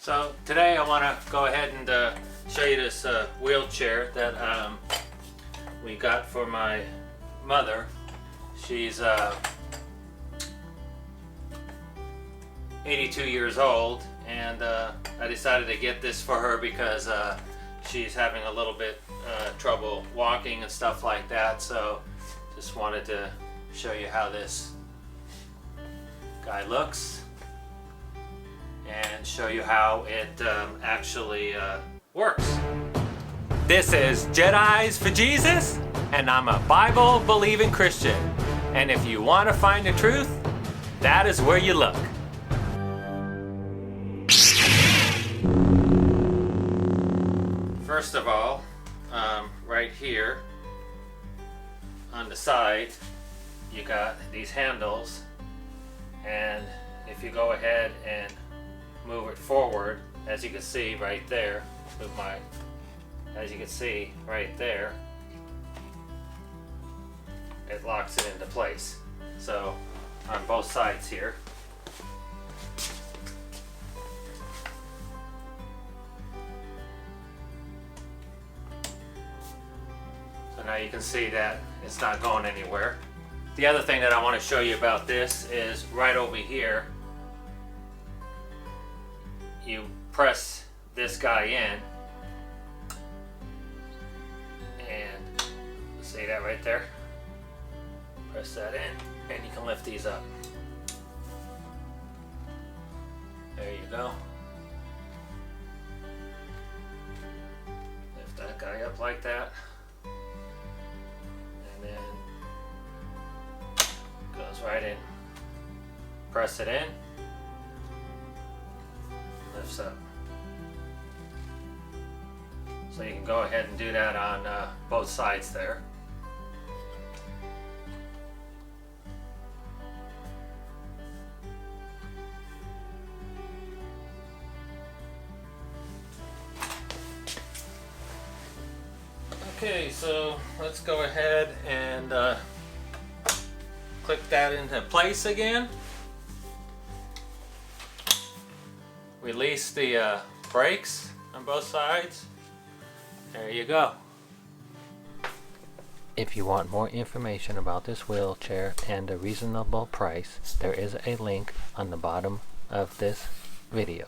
So today I want to go ahead and show you this wheelchair that we got for my mother. She's 82 years old, and I decided to get this for her because she's having a little bit trouble walking and stuff like that. So just wanted to show you how this guy looks and show you how it actually works. This is Jedis for Jesus, and I'm a Bible believing Christian. And if you want to find the truth, that is where you look. First of all, right here on the side, you got these handles, and if you go ahead and move it forward, as you can see right there, as you can see right there, it locks it into place. So on both sides here. So now you can see that it's not going anywhere. The other thing that I want to show you about this is right over here. You press this guy in, and see that right there? Press that in, and you can lift these up. There you go. Lift that guy up like that, and then goes right in. Press it in, lifts up. So you can go ahead and do that on both sides there. Okay, so let's go ahead and click that into place again. Release the brakes on both sides. There you go. If you want more information about this wheelchair and a reasonable price, there is a link on the bottom of this video.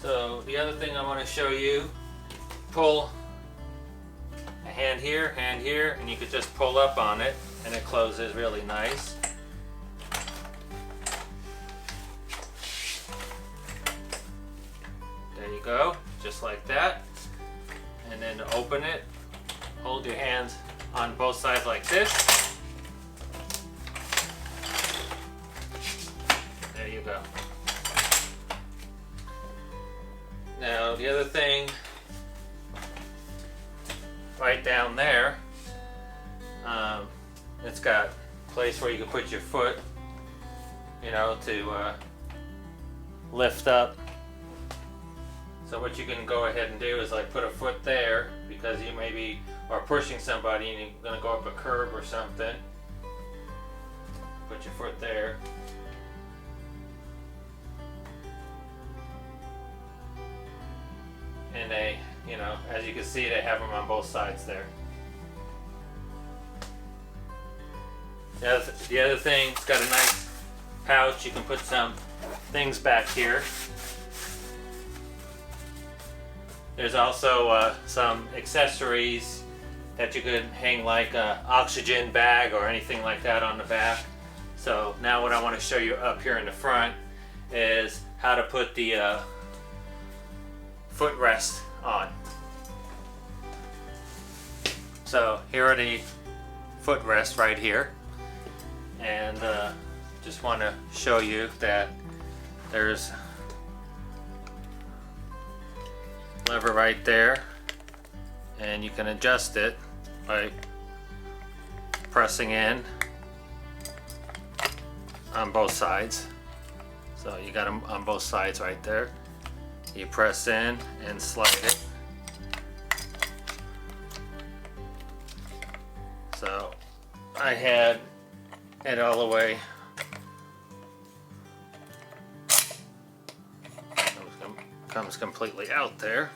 So the other thing I want to show you, pull a hand here, and you could just pull up on it and it closes really nice. There you go, just like that. And then to open it, hold your hands on both sides like this. There you go. Now the other thing, right down there, it's got a place where you can put your foot, you know, to lift up. So what you can go ahead and do is like put a foot there, because you maybe are pushing somebody and you're going to go up a curb or something. Put your foot there. And they, you know, as you can see, they have them on both sides there. The other thing, it's got a nice pouch. You can put some things back here. There's also some accessories that you could hang, like an oxygen bag or anything like that on the back. So now what I want to show you up here in the front is how to put the footrest on. So here are the footrests right here, and just want to show you that there's a lever right there, and you can adjust it by pressing in on both sides. So you got them on both sides right there. You press in and slide it. So I had it all the way. Comes completely out there.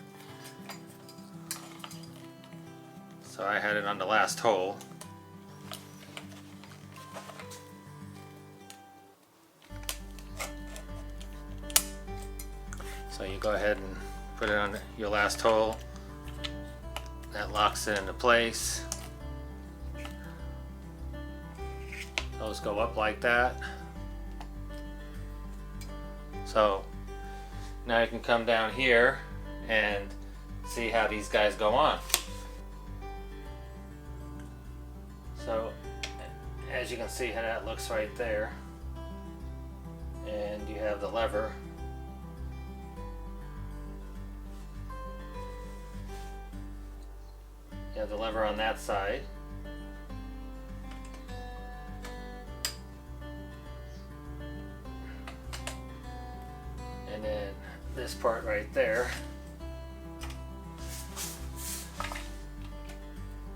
So I had it on the last hole. So you go ahead and put it on your last hole. That locks it into place. Those go up like that. So now you can come down here and see how these guys go on. So as you can see how that looks right there, and you have the lever. You have the lever on that side. And then this part right there,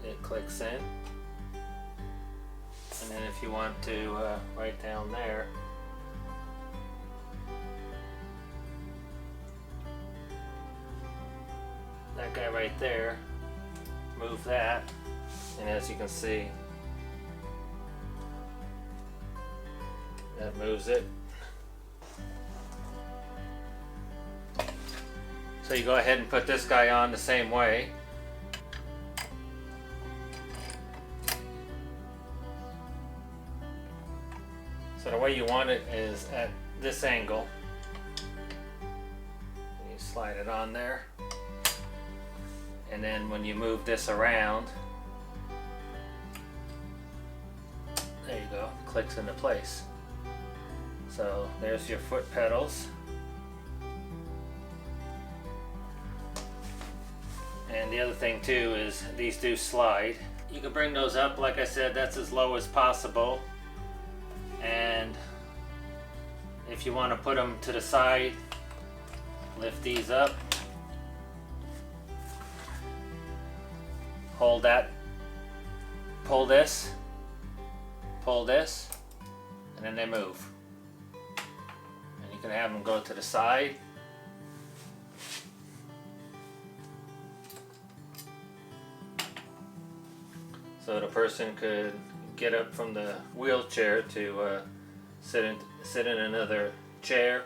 it clicks in. And then if you want to, right down there, that guy right there, move that, and as you can see, that moves it. So you go ahead and put this guy on the same way. So the way you want it is at this angle. You slide it on there. And then when you move this around, there you go, clicks into place. So there's your foot pedals. And the other thing too is these do slide. You can bring those up, like I said, that's as low as possible. And if you want to put them to the side, lift these up, hold that, pull this, and then they move. And you can have them go to the side. So the person could get up from the wheelchair to sit in another chair.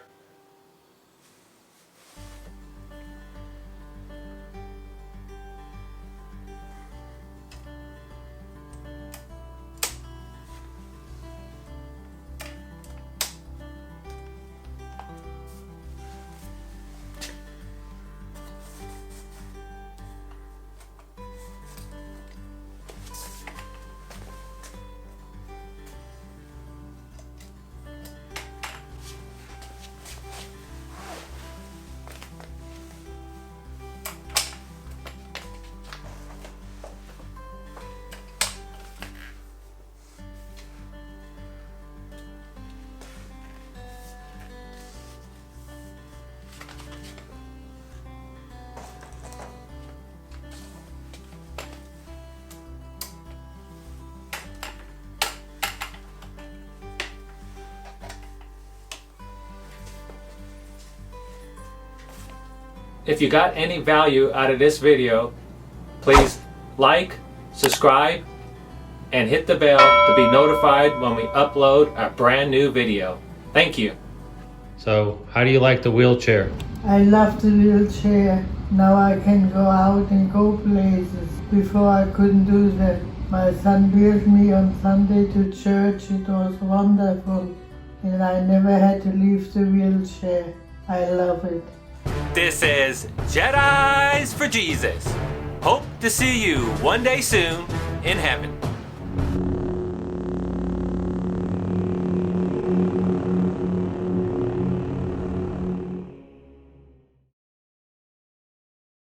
If you got any value out of this video, please like, subscribe, and hit the bell to be notified when we upload a brand new video. Thank you. So, how do you like the wheelchair? I love the wheelchair. Now I can go out and go places. Before I couldn't do that. My son wheeled me on Sunday to church. It was wonderful. And I never had to leave the wheelchair. I love it. This is Jedis for Jesus. Hope to see you one day soon in heaven.